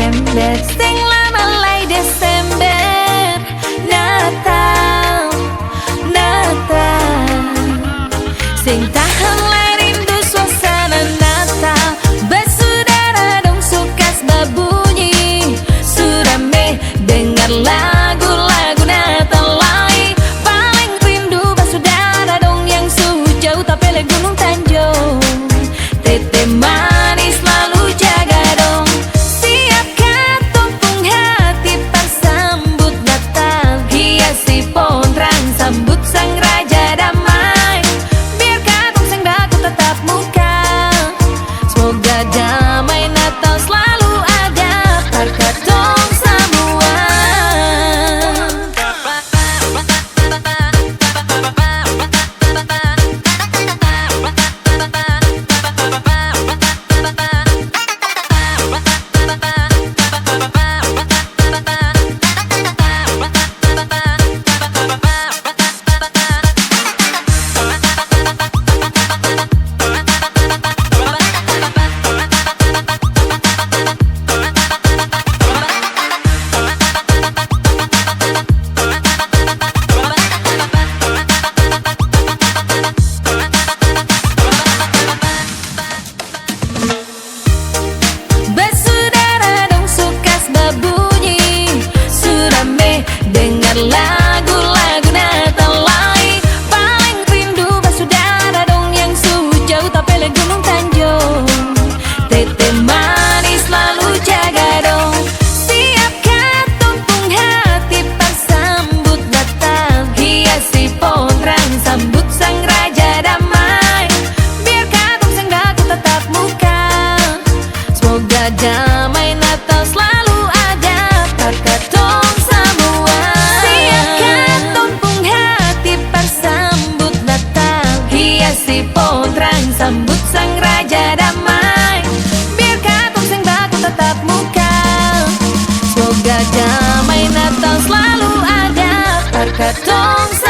ember sing lamalai Desember. Natal, Natal, sing tahan lai rindu suasana Natal. Bersaudara dong sukas berbunyi surame, dengar lagu-lagu Natal lai. Paling rindu bersaudara dong yang sejauh tapele Gunung Tanjung. Tete manis lalu jaga dong. Siapkan tumpung hati pas sambut Natal. Hiasi pohon terang sambut sang raja damai. Biar katong sang daku tetap muka. Semoga damai Natal selalu ada par katong semua. Bersaudara dong sukas berbunyi surame, dengar lagu-lagu Natal lai. Paling rindu bersaudara dong yang sejauh tapele Gunung Tanjung. Tete manis lalu jaga dong. Siapkan tumpung hati pas sambut Natal. Hiasi pohon terang sambut sang raja damai. Biar katong sang daku tetap muka. Semoga damai Natal selalu ada par katong semua. Siapkan tumpung hati pas sambut Natal. Hiasi pohon terang sambut sang raja damai. Biar katong sang daku tetap muka. Semoga damai Natal selalu ada par katong semua.